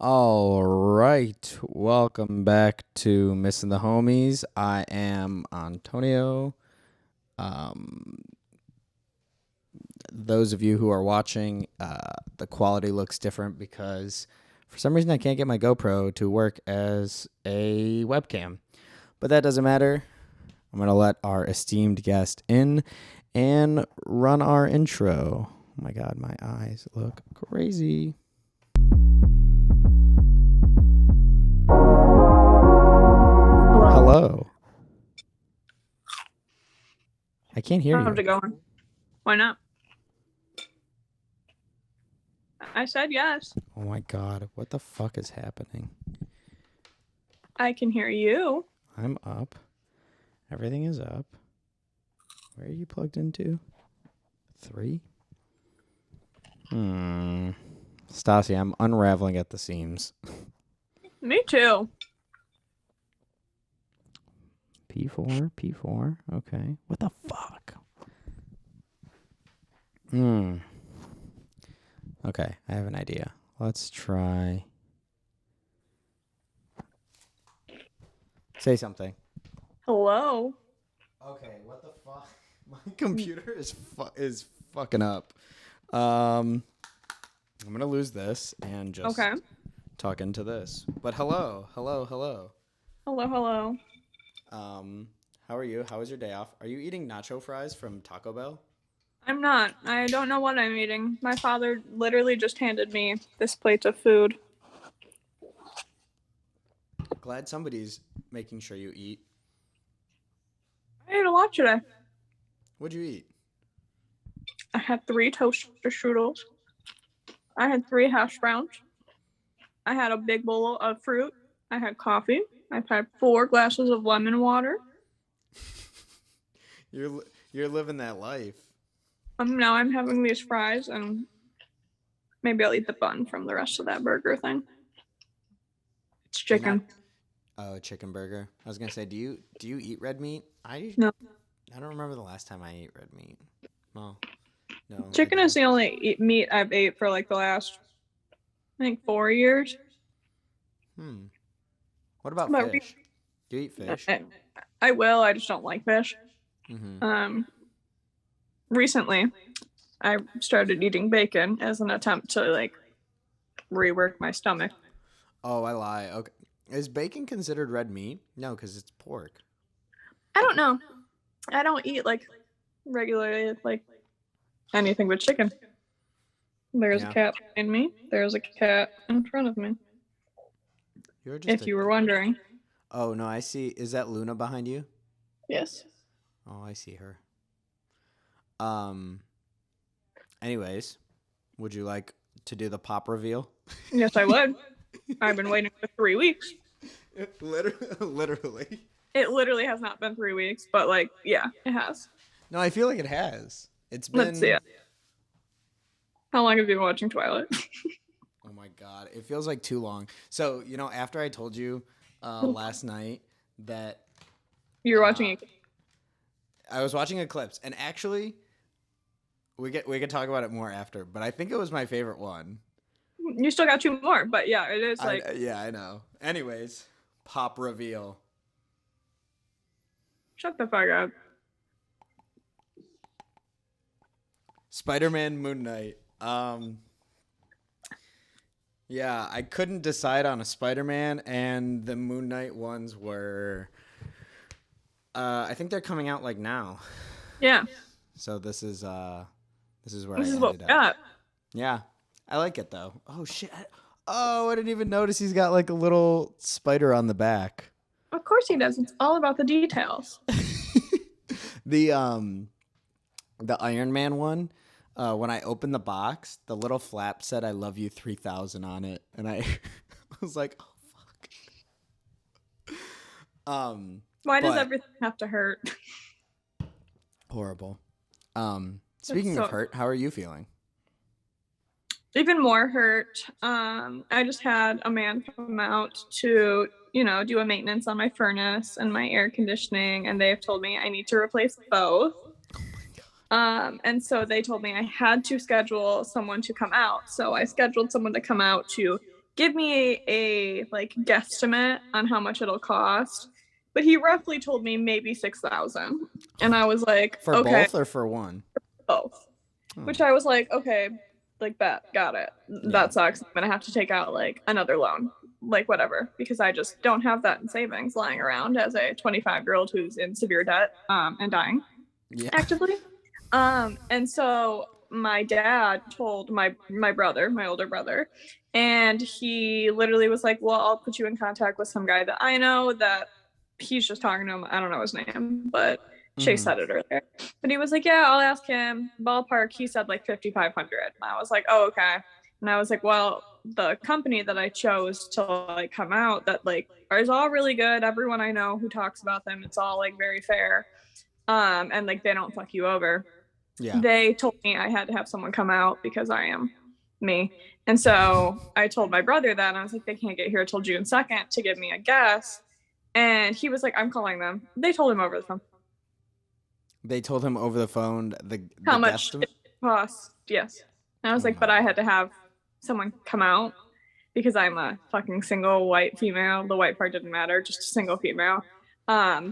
All right. Welcome back to Missing the Homies. I am Antonio. Um, those of you who are watching, the quality looks different because for some reason I can't get my GoPro to work as a webcam. But that doesn't matter. I'm going to let our esteemed guest in and run our intro. Oh my God, my eyes look crazy. Hello. I can't hear How's you. it going? Why not? I said yes. Oh my God, what the fuck is happening? I can hear you. I'm up. Everything is up. Where are you plugged into? 3? Stassi, I'm unraveling at the seams. Me too. P4. Okay. What the fuck? Okay, I have an idea. Let's try. Say something. Hello. Okay, what the fuck? My computer is fucking up. I'm gonna lose this and just Okay. talk into this. But hello. Hello, hello. How are you? How was your day off? Are you eating nacho fries from Taco Bell? I'm not. I don't know what I'm eating. My father literally just handed me this plate of food. Glad somebody's making sure you eat. I ate a lot today. What'd you eat? I had 3 toaster strudels. I had 3 hash browns. I had a big bowl of fruit. I had coffee. I've had 4 glasses of lemon water. You're living that life. Now I'm having these fries, and maybe I'll eat the bun from the rest of that burger thing. It's chicken. Oh, chicken burger. I was gonna say, do you eat red meat? No. I don't remember the last time I ate red meat. No. Chicken is the only meat I've ate for like the last, I think, 4 years. What about fish? Do you eat fish? I will. I just don't like fish. Recently, I started eating bacon as an attempt to like rework my stomach. Oh, I lie. Okay. Is bacon considered red meat? No, because it's pork. I don't know. I don't eat like regularly like anything but chicken. There's a cat behind me. There's a cat in front of me. If you were wondering. Oh, no, I see. Is that Luna behind you? Yes. Oh, I see her. Anyways, would you like to do the pop reveal? Yes, I would. I've been waiting for 3 weeks. Literally. It literally has not been 3 weeks, but like, yeah, it has. No, I feel like it has. It's been. Let's see it. How long have you been watching Twilight? Oh my God, it feels like too long. So after I told you last night that you were watching it. I was watching Eclipse, and actually, we could talk about it more after. But I think it was my favorite one. You still got 2 more, but yeah, it is like. I know. Anyways, pop reveal. Shut the fuck up. Spider-Man Moon Knight. Yeah, I couldn't decide on a Spider-Man, and the Moon Knight ones were. I think they're coming out like now. Yeah. So this is where this is I ended what we got. Yeah, I like it though. Oh shit! I didn't even notice he's got like a little spider on the back. Of course he does. It's all about the details. The Iron Man one. When I opened the box, the little flap said "I love you 3000" on it, and I was like, "Oh fuck." Why does everything have to hurt? Horrible. Speaking of hurt, how are you feeling? Even more hurt. I just had a man come out to, do a maintenance on my furnace and my air conditioning, and they have told me I need to replace both. And so they told me I had to schedule someone to come out. So I scheduled someone to come out to give me a like guesstimate on how much it'll cost. But he roughly told me maybe 6,000. And I was like, For okay, both or for one? both. Oh, Which I was like, okay, like bet, got it. yeah. That sucks. I'm gonna have to take out like another loan, like whatever, because I just don't have that in savings lying around as a 25-year-old who's in severe debt and dying Yeah. actively. And so my dad told my brother, my older brother, and he literally was like, "Well, I'll put you in contact with some guy that I know that he's just talking to him. I don't know his name, but Chase Mm-hmm. said it earlier. But he was like, "Yeah, I'll ask him." Ballpark, he said like 5,500. And I was like, "Oh, okay." And I was like, "Well, the company that I chose to like come out that like is all really good. Everyone I know who talks about them, it's all like very fair. And like they don't fuck you over." Yeah. They told me I had to have someone come out because I am me. And so I told my brother that, and I was like, they can't get here till June 2nd to give me a guess. And he was like, I'm calling them. They told him over the phone They told him over the phone the how much guesstimate. it cost. Yes. And I was Oh like, my but I had god. to have someone come out because I'm a fucking single white female. The white part didn't matter, just a single female.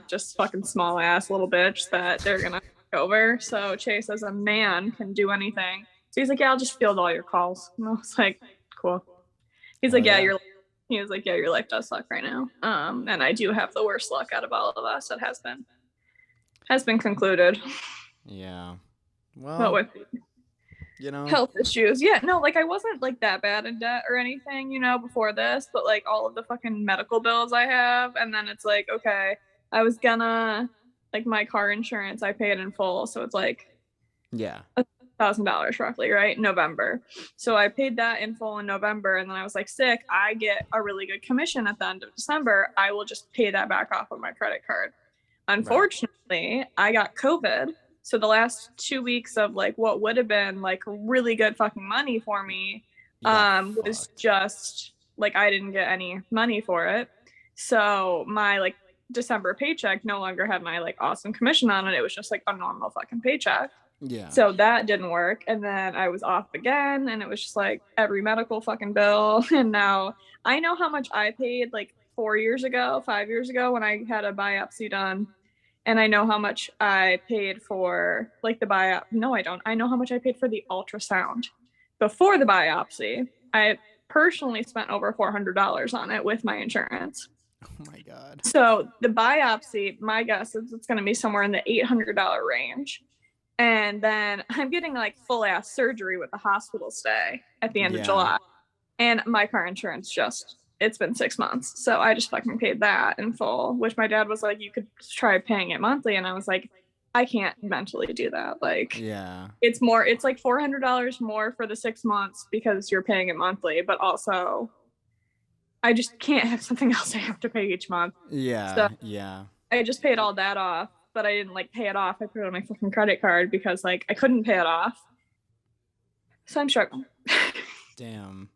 Just fucking small ass little bitch that they're gonna over. So Chase as a man can do anything. So he's like, yeah, I'll just field all your calls. And I was like, cool. He's Hell like, yeah, yeah. he was like, yeah, your life does suck right now. And I do have the worst luck out of all of us. It has been concluded. Yeah. But Well, with you know. health issues. Yeah, no, like I wasn't like that bad in debt or anything, before this, but like all of the fucking medical bills I have, and then it's like, okay, I was gonna like my car insurance, I pay it in full, so it's like Yeah. $1,000 roughly, right? November. So I paid that in full in November, and then I was like, sick, I get a really good commission at the end of December. I will just pay that back off of my credit card. Right. Unfortunately, I got COVID. So the last 2 weeks of like what would have been like really good fucking money for me You got was fucked. just like I didn't get any money for it. So my like December paycheck no longer had my like awesome commission on it. It was just like a normal fucking paycheck. Yeah. So that didn't work. And then I was off again, and it was just like every medical fucking bill. And now I know how much I paid like 4 years ago, 5 years ago when I had a biopsy done. And I know how much I paid for like the biopsy. No, I don't. I know how much I paid for the ultrasound before the biopsy. I personally spent over $400 on it with my insurance. Oh my god. So the biopsy, my guess is it's going to be somewhere in the $800 range. And then I'm getting like full ass surgery with a hospital stay at the end of Yeah. July. And my car insurance it's been 6 months. So I just fucking paid that in full, which my dad was like, you could try paying it monthly. And I was like, I can't mentally do that. Like, Yeah. it's like $400 more for the 6 months because you're paying it monthly, but also I just can't have something else I have to pay each month. So Yeah. Yeah. I just paid all that off, but I didn't like pay it off. I put it on my fucking credit card because like I couldn't pay it off. So I'm struggling. Damn.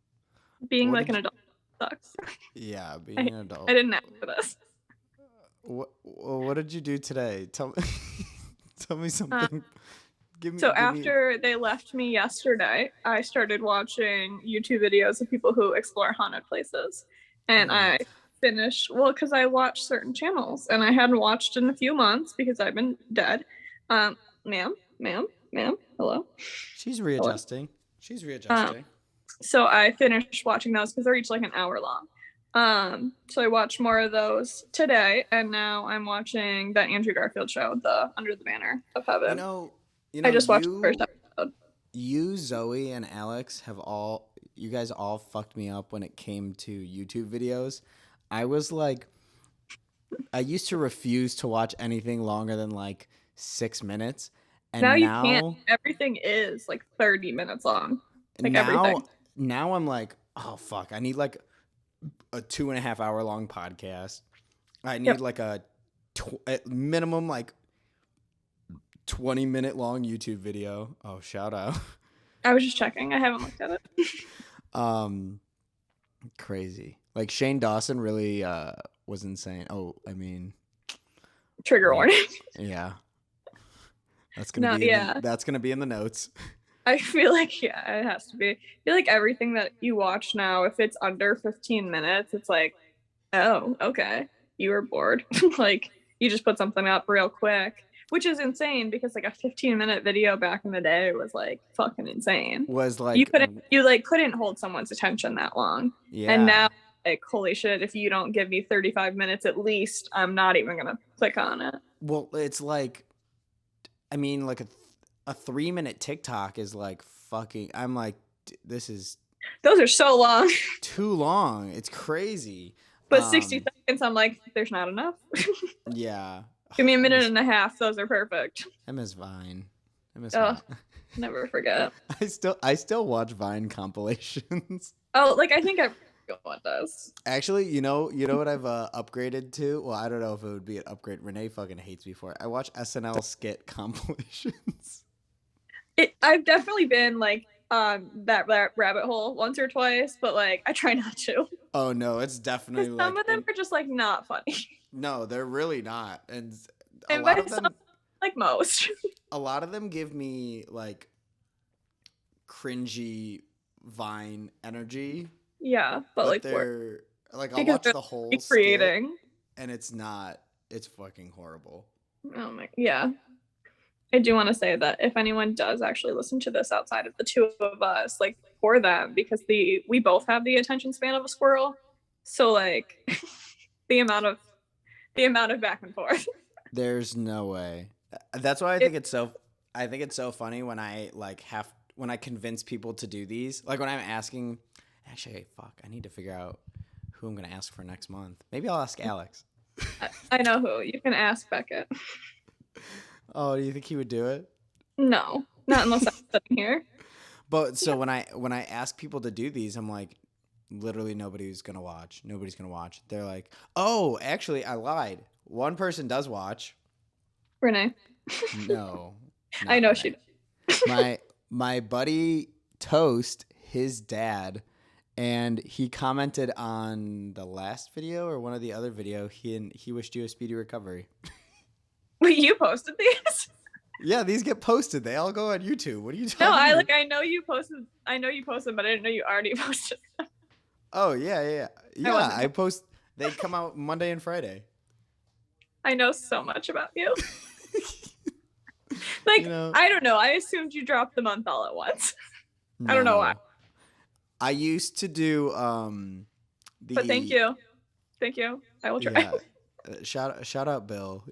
Being What like did an adult sucks. Yeah, being I, an adult. I didn't ask for this. What did you do today? Tell me. Tell me Um, something. so Give me. after they left me yesterday, I started watching YouTube videos of people who explore haunted places. And Oh, I finished, well, because I watched certain channels and I hadn't watched in a few months because I've been dead. Ma'am, hello. she's Hello. readjusting. She's Um, readjusting. so I finished watching those because they're each like an hour long. So I watched more of those today, and now I'm watching that Andrew Garfield show, the Under the Banner of Heaven. I just watched the first episode. You, Zoe, and Alex you guys all fucked me up when it came to YouTube videos. I was like, I used to refuse to watch anything longer than like 6 minutes. And Now you can't. Everything is like 30 minutes long. Like everything. Now I'm like, oh fuck, I need like a 2.5 hour long podcast. I need Yep. like at minimum like 20-minute long YouTube video. Oh, shout out. I was just checking. I haven't looked at it. Crazy. Like Shane Dawson really was insane. Oh, I mean, Trigger warning. yeah. That's No, gonna be yeah. that's gonna be in the notes. I feel like, yeah, it has to be. I feel like everything that you watch now, if it's under 15 minutes, it's like, oh, okay, you were bored. Like, you just put something up real quick, which is insane because like a 15-minute video back in the day was like fucking insane. Was like, You like couldn't hold someone's attention that long. And yeah. now, like, holy shit, if you don't give me 35 minutes at least, I'm not even gonna click on it. Well, it's like, I mean, like a 3 minute TikTok is like fucking. I'm like, this is Those are so long. too long. It's crazy. But 60 seconds, I'm like, there's not enough. Yeah. Give me a minute and a half. Those are perfect. I miss Vine. I miss Oh, Vine. never forget. I still watch Vine compilations. Oh, like I think everyone does. Actually, you know what I've upgraded to? Well, I don't know if it would be an upgrade. Renee fucking hates me for it. I watch SNL skit compilations. I've definitely been like that rabbit hole once or twice, but like I try not to. Oh no, it's definitely like Some of them are just like not funny. no, they're really not. And a And lot by of some, them like most. a lot of them give me like cringy Vine energy, Yeah, but but like they're like I'll because watch they're the whole skit creating. and it's not. It's fucking horrible. Oh my, yeah. I do want to say that if anyone does actually listen to this outside of the two of us, like for them, because we both have the attention span of a squirrel. So like the amount of back and forth. There's no way. That's why I think it's so funny when I when I convince people to do these. Like when I'm asking, actually, fuck, I need to figure out who I'm gonna ask for next month. Maybe I'll ask Alex. I know who. You can ask Beckett. Oh, do you think he would do it? No, not unless I'm sitting here. But so when I ask people to do these, I'm like, literally nobody's gonna watch. Nobody's gonna watch. They're like, oh, actually, I lied. One person does watch. Renee. No, I not know Renee. she. My buddy Toast, his dad, and he commented on the last video or one of the other video. He wished you a speedy recovery. Wait, you posted these? Yeah, these get posted. They all go on YouTube. What are you talking No, about? I know you posted. I know you posted, but I didn't know you already posted. Oh yeah. wasn't- I post. They come out Monday and Friday. I know so much about you. Like, You know, I don't know. I assumed you dropped them month all at once. I don't know why. I used to do But thank you. Thank you. I will try. Yeah, shout out Bill.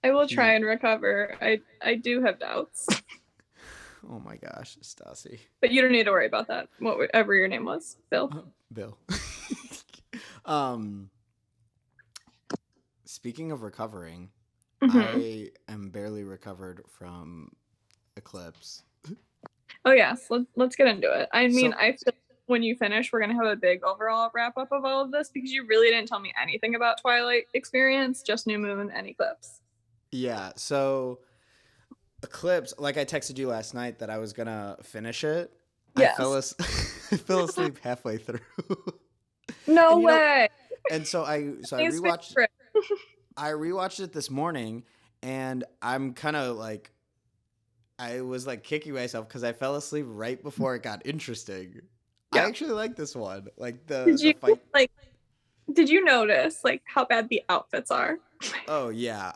I will try and recover. I do have doubts. Oh my gosh, Stassi. But you don't need to worry about that. Whatever your name was, Bill. Bill. Speaking of recovering, I am barely recovered from Eclipse. Oh yes, let's get into it. I mean, So- I feel when you finish, we're gonna have a big overall wrap up of all of this because you really didn't tell me anything about Twilight experience, just New Moon and Eclipse. Yeah, so Eclipse, like I texted you last night that I was gonna finish it. Yes. I fell asleep halfway through. No And way. And so I His rewatched favorite. I rewatched it this morning, and I'm kind of like, I was like kicking myself because I fell asleep right before it got interesting. Yeah. I actually like this one. Like Did the you fight. Did you notice like how bad the outfits are? Oh yeah.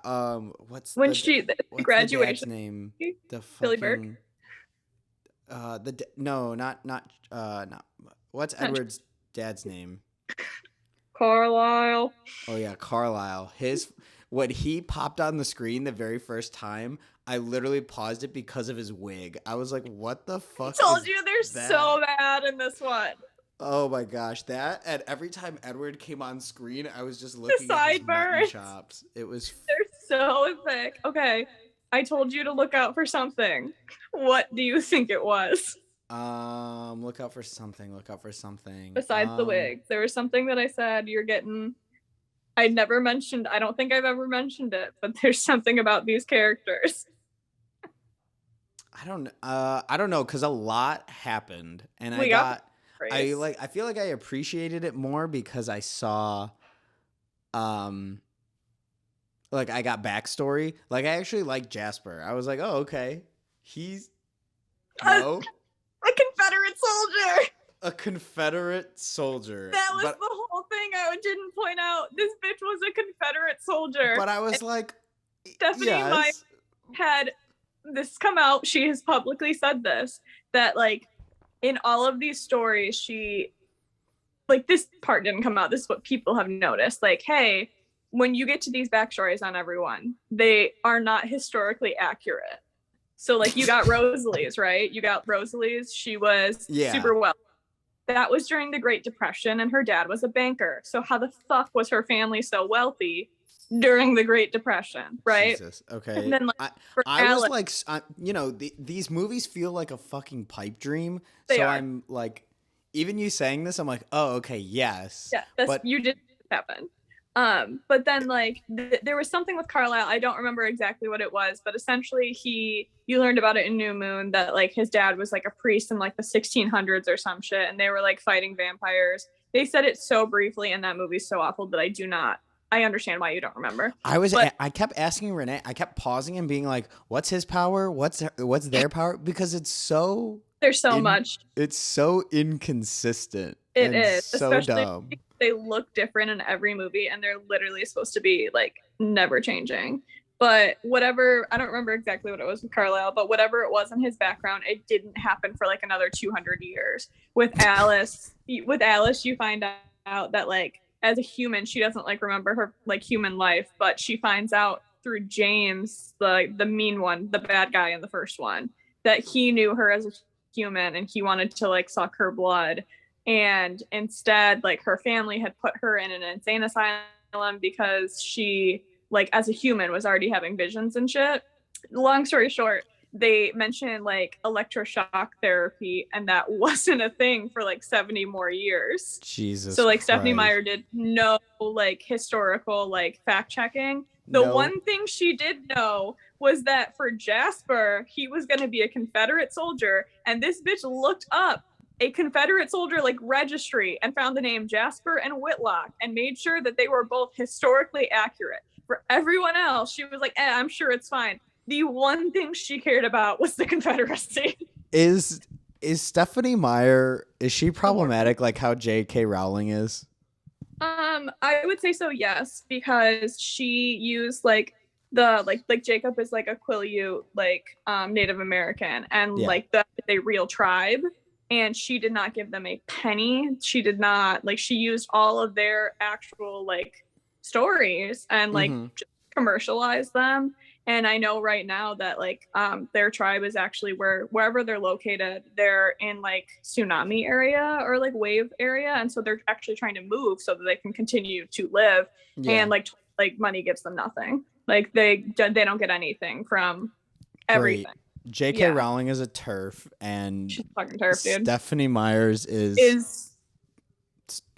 What's When the, the what's graduation. the dad's name? The Billy fucking. Burke? No, not. What's Not Edward's dad's name? Carlisle. Oh yeah, Carlisle. When he popped on the screen the very first time, I literally paused it because of his wig. I was like, "What the fuck?" I told is you they're that? so bad in this one. Oh my gosh, that and every time Edward came on screen, I was just looking at his mutton sideburns. chops. It was. They're so thick. Okay, I told you to look out for something. What do you think it was? Look out for something. Look out for something. Besides the wig, there was something that I said you're getting. I never mentioned. I don't think I've ever mentioned it, but there's something about these characters. I don't know, because a lot happened, and We got praise. I feel like I appreciated it more because I saw, like I got backstory. Like I actually like Jasper. I was like, oh okay, he's no. Confederate soldier. A Confederate soldier. That was the whole thing I didn't point out. This bitch was a Confederate soldier. But I was like, Stephanie yes. Meyer had this come out. She has publicly said this, that like in all of these stories, she, like, this part didn't come out. This is what people have noticed. Like, hey, when you get to these backstories on everyone, they are not historically accurate. So like you got Rosalie's, right? You got Rosalie's. She was super well. That was during the Great Depression, and her dad was a banker. So how the fuck was her family so wealthy during the Great Depression, right? Jesus. Okay. And then, like, I was like, you know, these movies feel like a fucking pipe dream. They are. I'm like, even you saying this, I'm like, oh, okay, yes. Yeah, you did happen. But then like there was something with Carlisle. I don't remember exactly what it was, but essentially you learned about it in New Moon that like his dad was like a priest in like the 1600s or some shit, and they were like fighting vampires. They said it so briefly, and that movie's so awful that I understand why you don't remember. I kept asking Renee. I kept pausing and being like, "What's his power? What's their power?" Because there's so much. It's so inconsistent. It is so especially dumb. They look different in every movie, and they're literally supposed to be like never changing. But whatever, I don't remember exactly what it was with Carlisle, but whatever it was in his background, it didn't happen for like another 200 years. With Alice, you find out that like as a human, she doesn't like remember her like human life, but she finds out through James, the mean one, the bad guy in the first one, that he knew her as a human and he wanted to like suck her blood. And instead, like, her family had put her in an insane asylum because she, like, as a human was already having visions and shit. Long story short, they mentioned like electroshock therapy, and that wasn't a thing for like 70 more years. Jesus. So like Christ. Stephanie Meyer did no like historical like fact checking. The one thing she did know was that for Jasper, he was going to be a Confederate soldier, and this bitch looked up a Confederate soldier like registry and found the name Jasper and Whitlock and made sure that they were both historically accurate. For everyone else, she was like, I'm sure it's fine. The one thing she cared about was the Confederacy. Is Stephanie Meyer, is she problematic like how J.K. Rowling is? I would say so, yes, because she used like the like Jacob is like a Quileute like Native American, and like that is a real tribe, and she did not give them a penny. She did not, like, she used all of their actual like stories and like just commercialize them. And I know right now that like their tribe is actually wherever they're located, they're in like tsunami area or like wave area, and so they're actually trying to move so that they can continue to live. And like money gives them nothing. Like they don't get anything from everything. J.K. Rowling is a TERF, and she's fucking TERF, dude. Stephanie Myers is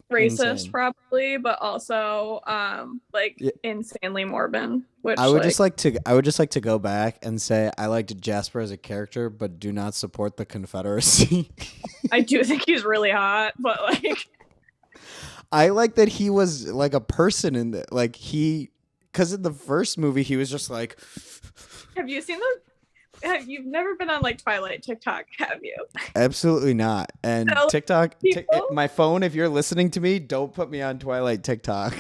racist, insane. Probably, but also insanely morbid. Which I would just like to go back and say I liked Jasper as a character, but do not support the Confederacy. I do think he's really hot, but like I like that he was like a person in the because in the first movie he was just like. Have you seen those? You've never been on like Twilight TikTok, have you? Absolutely not. And so, TikTok, my phone, if you're listening to me, don't put me on Twilight TikTok.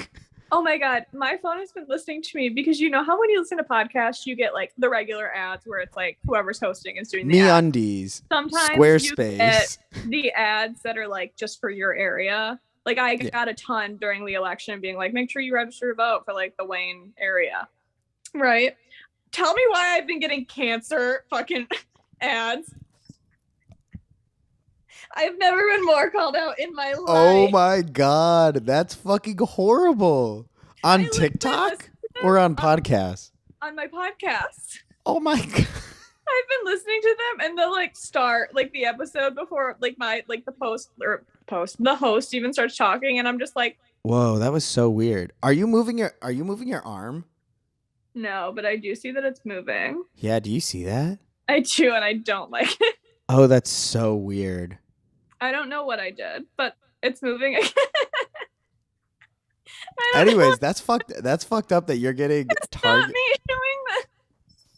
Oh my God. My phone has been listening to me because you know how when you listen to podcasts, you get like the regular ads where it's like whoever's hosting is doing the MeUndies. Sometimes Squarespace. You get the ads that are like just for your area. Like I got a ton during the election being like, make sure you register to vote for like the Wayne area. Right? Tell me why I've been getting cancer fucking ads. I've never been more called out in my life. Oh my God. That's fucking horrible. On TikTok or on podcasts? On my podcast. Oh my God. I've been listening to them, and they'll like start like the episode before like the host even starts talking, and I'm just like, whoa, that was so weird. Are you moving your arm? No, but I do see that it's moving. Yeah, do you see that? I do, and I don't like it. Oh, that's so weird. I don't know what I did, but it's moving again. Anyways, that's fucked up that you're getting not me doing that.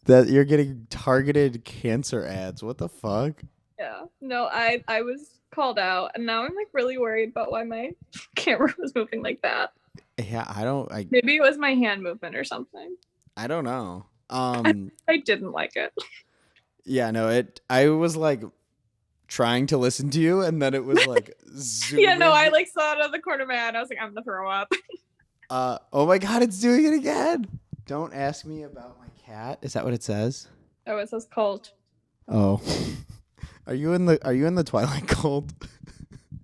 That you're getting targeted cancer ads. What the fuck? Yeah. No, I was called out, and now I'm like really worried about why my camera was moving like that. Yeah, I don't. Maybe it was my hand movement or something. I don't know. I didn't like it. Yeah, no. I was like trying to listen to you, and then it was like Yeah, no, I zooming. like saw it on the corner of my eye, and I was like, I'm gonna throw up. Oh my god, it's doing it again. Don't ask me about my cat. Is that what it says? Oh, it says cult. Oh. Are you in the Twilight cult?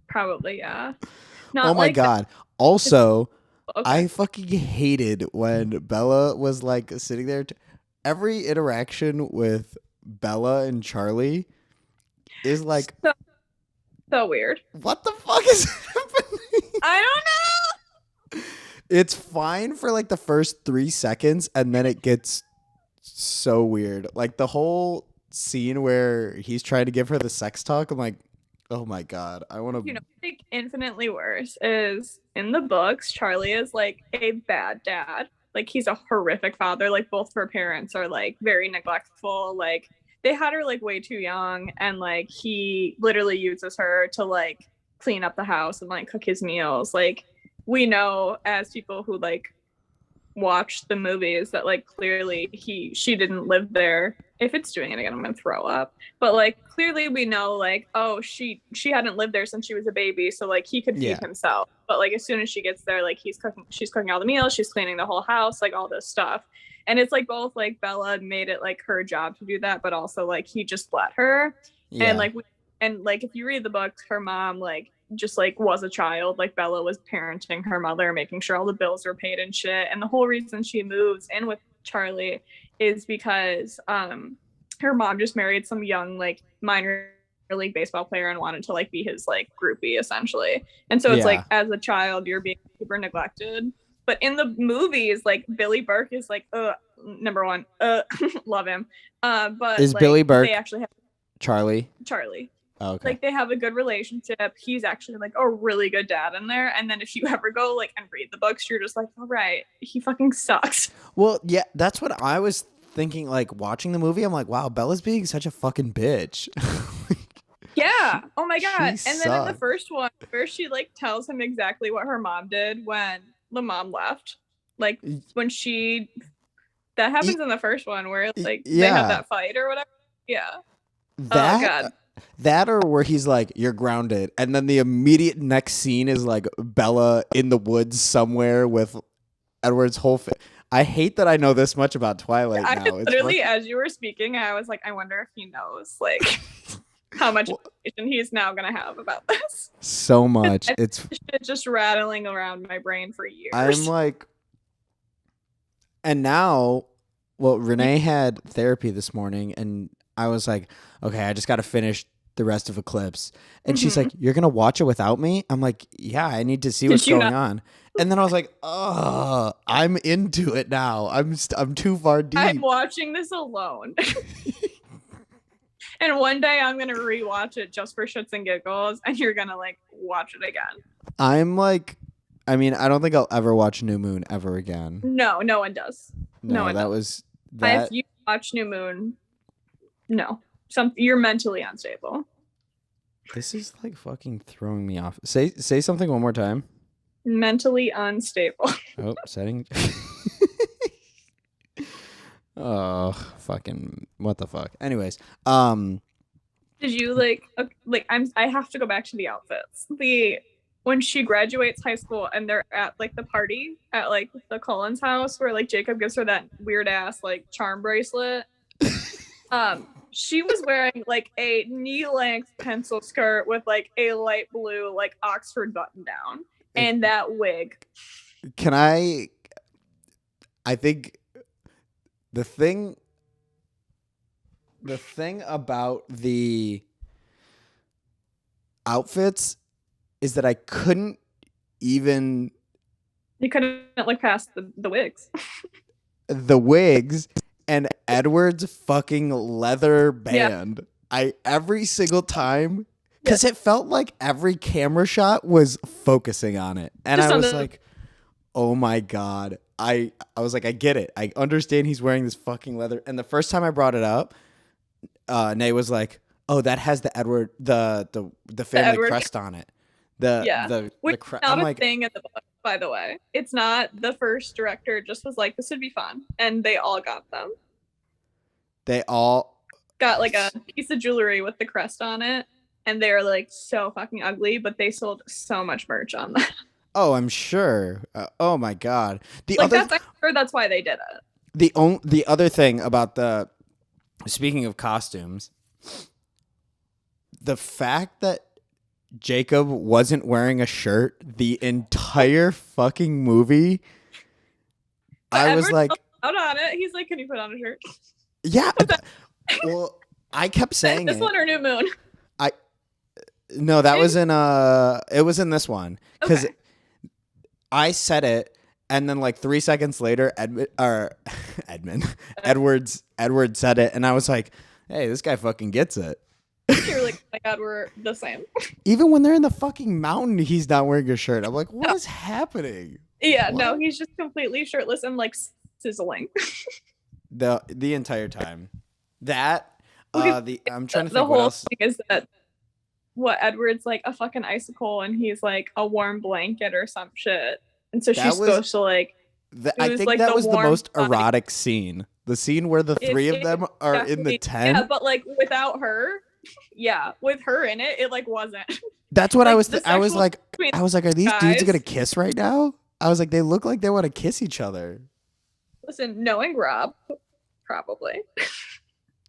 Probably, yeah. Oh Not my like that. god. Also, Okay. I fucking hated when Bella was like sitting there. Every interaction with Bella and Charlie is like, So, so weird. what the fuck is happening? I don't It's fine for like the first 3 seconds, and then it gets so weird. Like the whole scene where he's trying to give her the sex talk. I'm like, oh my god, I want you to. know, I think infinitely worse is in the books, Charlie is like a bad dad. Like he's a horrific father. Like both of her parents are like very neglectful. Like they had her like way too young, and like he literally uses her to like clean up the house and like cook his meals. Like we know as people who like watched the movies that like clearly she didn't live there. If it's doing it again, I'm gonna throw up. But like clearly we know like, oh, she hadn't lived there since she was a baby, so like he could Yeah, feed himself. But like as soon as she gets there, like she's cooking all the meals, she's cleaning the whole house, like all this stuff. And it's like both like Bella made it like her job to do that, but also like he just let her. And yeah, like if you read the books, her mom like just like was a child. Like Bella was parenting her mother, making sure all the bills were paid and shit. And the whole reason she moves in with Charlie is because her mom just married some young like minor league baseball player and wanted to like be his like groupie essentially. And so it's yeah. like as a child you're being super neglected. But in the movies, like Billy Burke is like, number one, love him. But Is Billy like they Burke actually have Charlie? Charlie, Oh, okay. like they have a good relationship. He's actually like a really good dad in there. And then if you ever go like and read the books, you're just like, all right, he fucking sucks. Well, yeah, that's what I was thinking. Like watching the movie, I'm like, wow, Bella's being such a fucking bitch. Yeah. Oh my She god. And then in the sucked. first one, where she like tells him exactly what her mom did when the mom left, like when she that happens in the first one where like they have Yeah, that fight or whatever. Yeah. Oh that god. that or where he's like, you're grounded, and then the immediate next scene is like Bella in the woods somewhere with Edward's whole. I hate that I know this much about Twilight I now. It's literally, fucking as you were speaking, I was like, I wonder if he knows like how much Well, information he's now gonna have about this. so much. It's It's just rattling around my brain for I'm years. like, and now, well, Renee had therapy this morning, and I was like, okay, I just got to finish the rest of Eclipse. And she's Mm-hmm. like, you're going to watch it without me? I'm like, yeah, I need to see what's Did you going not? on. And then I was like, oh, I'm into it now. I'm too far I'm deep. watching this alone. And one day I'm gonna rewatch it just for shits and giggles, and you're gonna like watch it again. I'm like, I mean, I don't think I'll ever watch New Moon ever again. No, no one does. No No, one that does. was If that. you watch New Moon, no, you're mentally unstable. This is like fucking throwing me off. Say something one more time. Mentally unstable. Oh, setting. Oh, fucking what the fuck. Anyways, Did you like I have to go back to the outfits. The when she graduates high school and they're at like the party at like the Collins house where like Jacob gives her that weird ass like charm bracelet. She was wearing like a knee-length pencil skirt with like a light blue like Oxford button down and that wig. can I think the thing about the outfits is that I couldn't even You couldn't like pass the wigs. the wigs and Edward's fucking leather band. I every single time because it felt like every camera shot was focusing on it, and Just I on was the like, "Oh my god!" I was like, "I get it. I understand he's wearing this fucking leather." And the first time I brought it up, Nay was like, Oh, that has the Edward the The family Edward, crest on it. The yeah, the which the is I'm not a like thing in the book, by the way. It's not. The first director just was like, this would be fun, and they all got them. they all. Got like a piece of jewelry with the crest on it, and they're like so fucking ugly, but they sold so much merch on that. Oh, I'm sure. Oh my god. The Like other I'm sure that's why they did it. the other thing about the speaking of costumes, the fact that Jacob wasn't wearing a shirt the entire fucking movie, But I was Edward like, out on it. He's like, "Can you put on a shirt?" yeah. Well, I kept saying This it. one or New Moon? I no, that was in it was in this one because Okay. I said it, and then like 3 seconds later, Edmund Edward said it, and I was like, hey, this guy fucking gets it. You're like, oh my god, we're the same. Even when they're in the fucking mountain, he's not wearing a shirt. I'm like, what is happening? Yeah, What? no, he's just completely shirtless and like sizzling. The entire time. That I'm trying to The think what whole else. thing is that what Edward's like a fucking icicle and he's like a warm blanket or some shit. And so That she's was supposed to like I was think like that the was the warm most body. erotic scene. The scene where the three of them are in the tent. Yeah, but like without her, yeah, with her in it, it like wasn't. That's what Like, I was. the I was sexual like, between are these dudes guys. gonna kiss right now? I was like, they look like they want to kiss each other. Listen, knowing Rob, probably.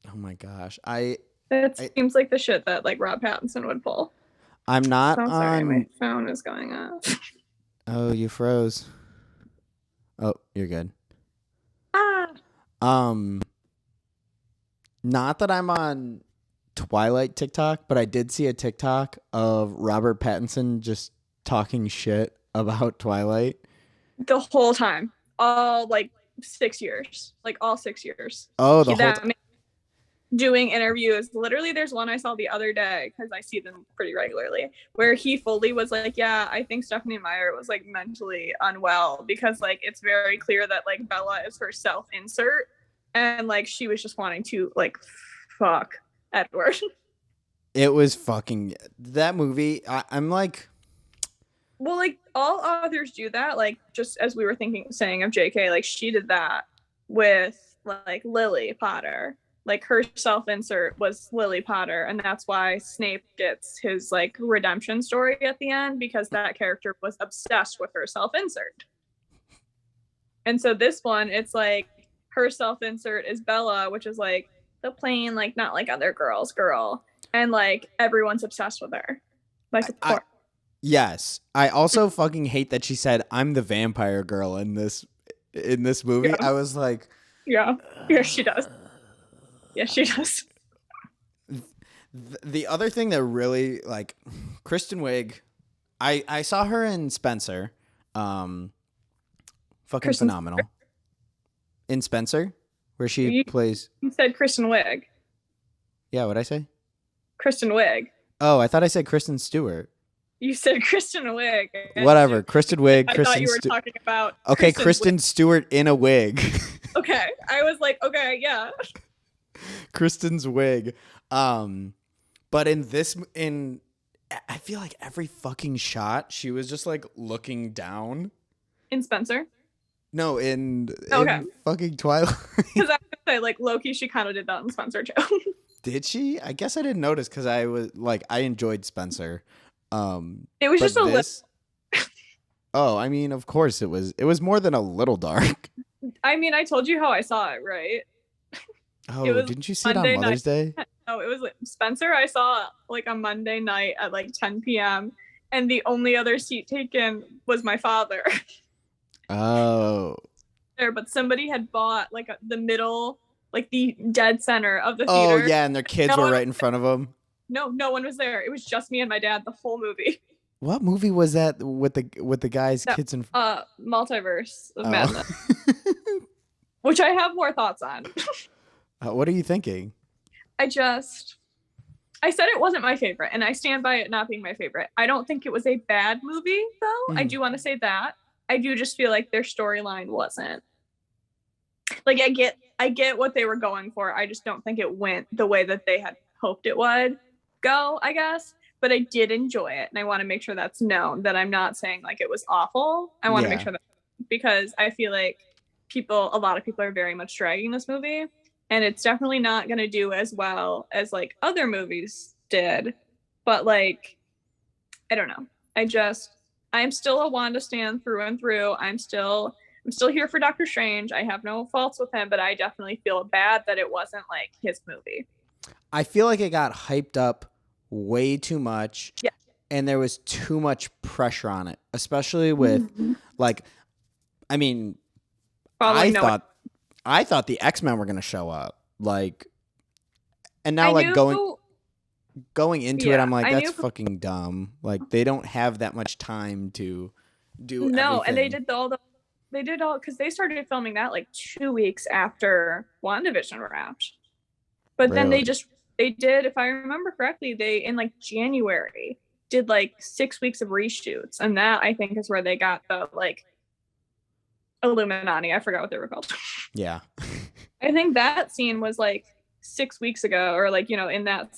Oh my gosh, That I seems like the shit that like Rob Pattinson would pull. I'm not So sorry, my on. phone is going off. Oh, you froze. Oh, you're good. Ah, Um, not that I'm on Twilight TikTok, but I did see a TikTok of Robert Pattinson just talking shit about Twilight. the whole time, all like 6 years, like all 6 years. Oh, the whole. That doing interviews. Literally, there's one I saw the other day because I see them pretty regularly, where he fully was like, "Yeah, I think Stephanie Meyer was like mentally unwell because like it's very clear that like Bella is her self-insert, and like she was just wanting to like fuck Edward." It was fucking that movie. I'm like, Well, like all authors do that. Like just as we were saying of J.K., like she did that with like Lily Potter. Like her self-insert was Lily Potter, and that's why Snape gets his like redemption story at the end because that character was obsessed with her self-insert. And so this one, it's like her self-insert is Bella, which is like the plain, like not like other girls girl, and like everyone's obsessed with her. Like yes. I also fucking hate that she said I'm the vampire girl in this movie. Yeah. I was like, yeah, she does. Yeah, she does. The other thing that really like Kristen Wiig, I saw her in Spencer, fucking Kristen phenomenal. In Spencer, where she You- plays. You said Kristen Wiig. Yeah, what'd I say? Kristen Wiig. Oh, I thought I said Kristen Stewart. You said Kristen Wiig. Whatever, Kristen Wiig. I Kristen thought you were talking about. Okay, Kristen Stewart in a wig. Okay, I was like, okay, yeah. Kristen's wig. But I feel like every fucking shot she was just like looking down. In Spencer. No, in Okay. fucking Twilight. Because I would say like Loki, she kind of did that in Spencer too. Did she? I guess I didn't notice because I was like I enjoyed Spencer. It was but just a little. Oh, I mean, of course it was. It was more than a little dark. I mean, I told you how I saw it, right? Oh, was didn't you see it Monday on Mother's Day? No, it was like Spencer. I saw like a Monday night at like 10 p.m. and the only other seat taken was my father. Oh. There, but somebody had bought like the middle, like the dead center of the Oh theater. yeah, and their kids No were one- right in front of them. No one was there. It was just me and my dad the whole movie. What movie was that with the guys, kids, and Multiverse of Madness, which I have more thoughts on. What are you thinking? I said it wasn't my favorite, and I stand by it not being my favorite. I don't think it was a bad movie, though. I do want to say that. I do just feel like their storyline wasn't. Like I get what they were going for. I just don't think it went the way that they had hoped it would go, I guess. But I did enjoy it, and I want to make sure that's known, that I'm not saying like it was awful. I want to make Yeah. sure that, because I feel like a lot of people are very much dragging this movie, and it's definitely not going to do as well as like other movies did. But like, I don't know. I'm still a Wanda stan through and through. I'm still here for Doctor Strange. I have no faults with him, but I definitely feel bad that it wasn't like his movie. I feel like it got hyped up way too much. Yeah. And there was too much pressure on it, especially with like, I mean, Probably I thought the X-Men were going to show up, like, and now I like knew, going into it, yeah, I'm like, I that's knew. fucking dumb. Like, they don't have that much time to do No, and everything. they did all because they started filming that like 2 weeks after WandaVision wrapped. But then Really? they did, if I remember correctly, they in like January did like 6 weeks of reshoots, and that I think is where they got the like Illuminati. I forgot what they were called. Yeah. I think that scene was like 6 weeks ago, or like, in that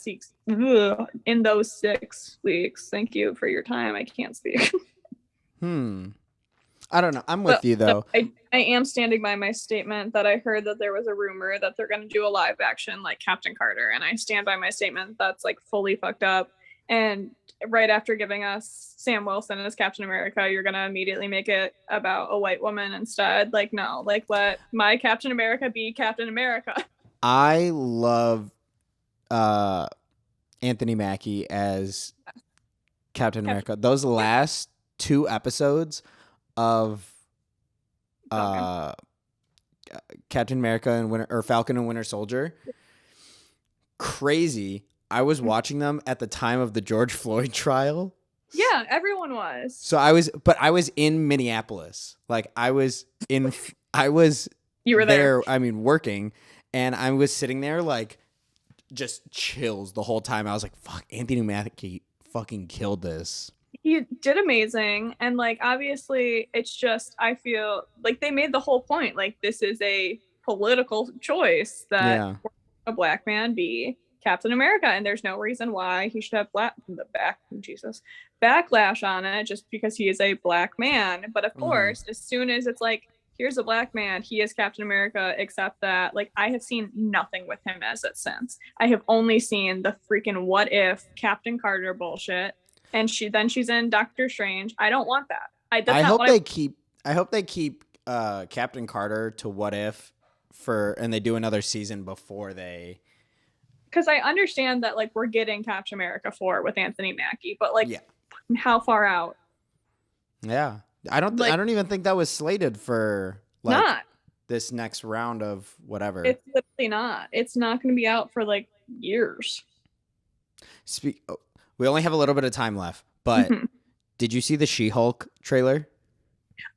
in those 6 weeks. Thank you for your time. I can't speak. I don't know. I'm with But you though. I am standing by my statement that I heard that there was a rumor that they're going to do a live action like Captain Carter, and I stand by my statement. That's like fully fucked up. And right after giving us Sam Wilson as Captain America, you're going to immediately make it about a white woman instead. Like, no, like, let my Captain America be Captain America. I love Anthony Mackie as Captain America. Those last 2 episodes of Captain America and Falcon and Winter Soldier, crazy. I was watching them at the time of the George Floyd trial. Yeah, everyone was. So I was in Minneapolis. Like I was You were there. I mean, working, and I was sitting there like just chills the whole time. I was like, fuck, Anthony Mackie fucking killed this. He did amazing. And like, obviously it's just, I feel like they made the whole point. Like, this is a political choice that a black man be Captain America, and there's no reason why he should have backlash on it just because he is a black man. But of course, as soon as it's like, here's a black man, he is Captain America, except that like I have seen nothing with him as it since. I have only seen the freaking what if Captain Carter bullshit, and she's in Doctor Strange. I don't want that. I hope they keep Captain Carter to what if and they do another season before they. Because I understand that like we're getting Captain America 4 with Anthony Mackie, but like, how far out? Yeah, I don't even think that was slated for like this next round of whatever. It's literally not. It's not going to be out for like years. We only have a little bit of time left, but did you see the She-Hulk trailer?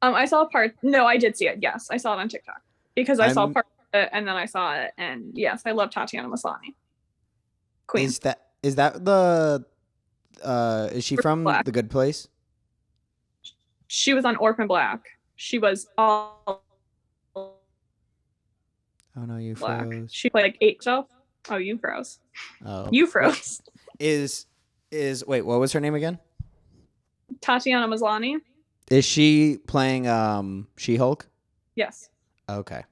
I saw part. No, I did see it. Yes, I saw it on TikTok because I saw part of it, and then I saw it, and yes, I love Tatiana Maslany. Queen. Is that the? Is she from Black. The Good Place? She was on Orphan Black. She was all. Oh no, you Black. froze. She played like 8 stuff. Oh, you froze. Oh, you froze. Wait, what was her name again? Tatiana Maslany. Is she playing She-Hulk? Yes. Okay.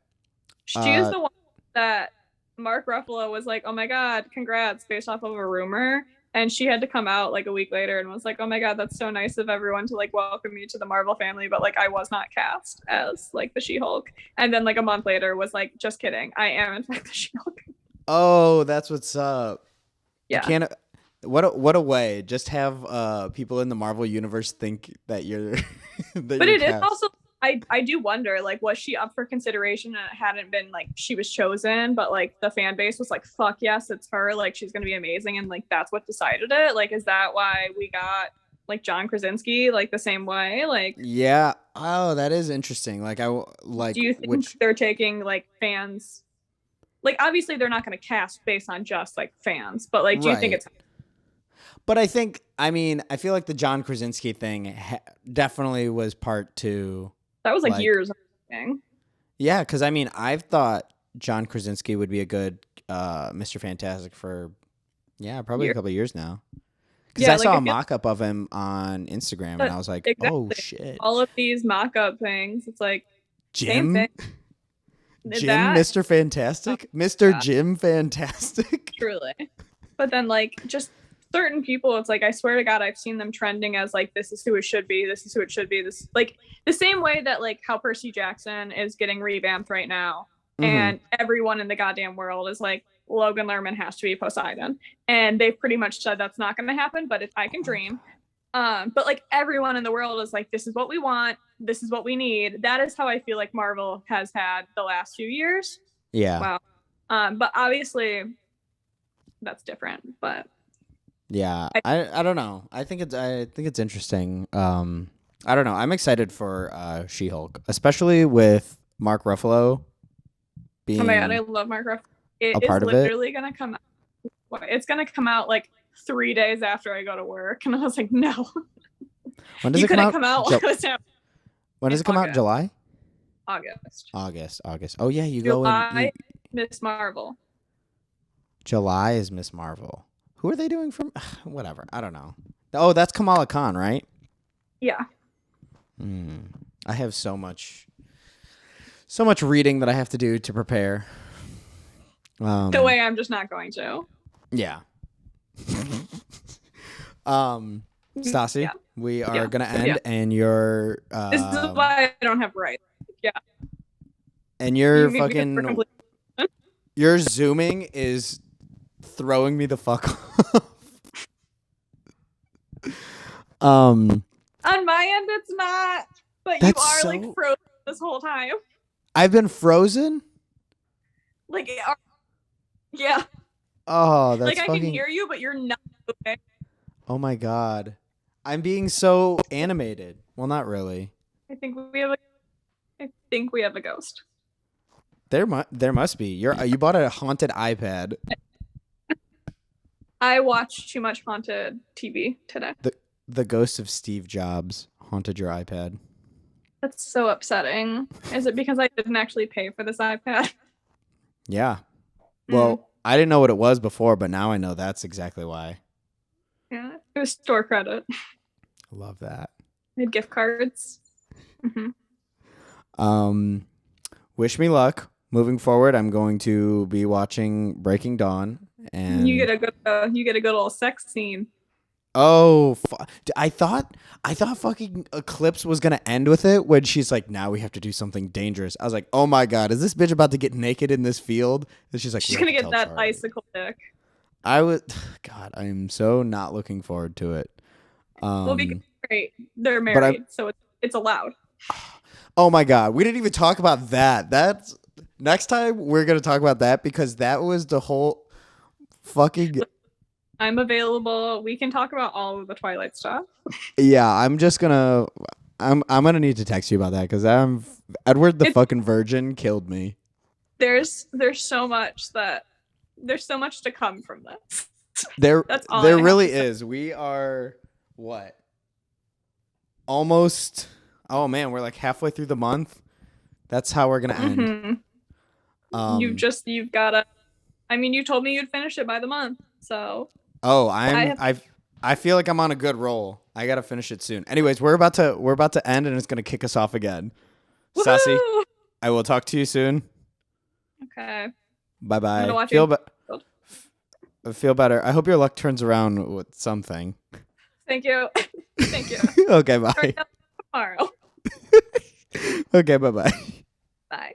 She is the one that Mark Ruffalo was like, oh my God, congrats, based off of a rumor. And she had to come out like a week later and was like, oh my God, that's so nice of everyone to like welcome me to the Marvel family. But like, I was not cast as like the She-Hulk. And then like a month later was like, just kidding. I am in fact the She-Hulk. Oh, that's what's up. Yeah. What a way. Just have people in the Marvel universe think that you're but it is also, I do wonder, like, was she up for consideration and it hadn't been like she was chosen, but like the fan base was like, fuck yes, it's her, like she's gonna be amazing, and like that's what decided it? Like, is that why we got like John Krasinski like the same way? Like, yeah. Oh, that is interesting. Like, do you think they're taking like fans? Like, obviously they're not going to cast based on just like fans, but like, do you think it's? But I feel like the John Krasinski thing definitely was part to. That was like years. Yeah, because I've thought John Krasinski would be a good Mr. Fantastic for Yeah, probably a Year. couple of years now. Because Yeah, I like saw I a feel mock-up of him on Instagram, and that I was like, oh, exactly shit. all of these mock-up things. It's like same Jim? thing. Jim, That Mr. Fantastic? Mr. yeah, Jim Fantastic? truly. But then like just certain people, it's like I swear to God, I've seen them trending as like this is who it should be. This is who it should be. This like the same way that like how Percy Jackson is getting revamped right now, Mm-hmm. and everyone in the goddamn world is like Logan Lerman has to be Poseidon, and they've pretty much said that's not going to happen. But if I can dream, but like everyone in the world is like, this is what we want. This is what we need. That is how I feel like Marvel has had the last few years. Yeah. Wow. But obviously that's different. But Yeah. I don't know. I think it's interesting. I don't know. I'm excited for She-Hulk, especially with Mark Ruffalo oh my God, I being love Mark Ruffalo. It a is part of it. literally going to come out. It's going to come out like 3 days after I go to work. And I was like, no, When does you it come couldn't out? come out while I was out. When does it come out? August. July? August. Oh yeah, you go in. July, Miss Marvel. July is Miss Marvel. Who are they doing from? Whatever. I don't know. Oh, that's Kamala Khan, right? Yeah. I have so much reading that I have to do to prepare. The way I'm just not going to. Yeah. Stassi, Yeah. we are gonna end, and you're. This is why I don't have rights. Yeah. And your You fucking complete- your zooming is throwing me the fuck off. On my end, it's not. But you That's are so- like frozen this whole time. I've been frozen. Like, yeah. Oh, that's Like I fucking. can hear you, but you're not okay. Oh my god, I'm being so animated. Well, not really. I think we have a ghost. There must be. You bought a haunted iPad. I watched too much haunted TV today. The ghost of Steve Jobs haunted your iPad. That's so upsetting. Is it because I didn't actually pay for this iPad? Yeah. Well, I didn't know what it was before, but now I know that's exactly why. Yeah, it was store credit. I love that. I had gift cards. Wish me luck. Moving forward, I'm going to be watching Breaking Dawn, and You get a good old sex scene. oh, I thought fucking Eclipse was gonna end with it when she's like, now we have to do something dangerous. I was like, oh my god, is this bitch about to get naked in this field? And she's like, She's "We have gonna to get tell that Charlie." icicle dick. God, I am so not looking forward to it. Well, because they're married, so it's allowed. Oh my god, we didn't even talk about that. That's next time we're gonna talk about that because that was the whole fucking. I'm available. We can talk about all of the Twilight stuff. Yeah, I'm gonna need to text you about that because Edward the fucking Virgin killed me. There's so much to come from this. There I really is. We are what? Almost. Oh man, we're like halfway through the month. That's how we're gonna end. You've gotta. I mean, you told me you'd finish it by the month, so. Oh, I feel like I'm on a good roll. I gotta finish it soon. Anyways, we're about to end, and it's gonna kick us off again. Woo-hoo! Sassy, I will talk to you soon. Okay. Bye bye. Feel better. I hope your luck turns around with something. Thank you. Thank you. Okay, bye. Tomorrow. Okay, bye bye. Bye.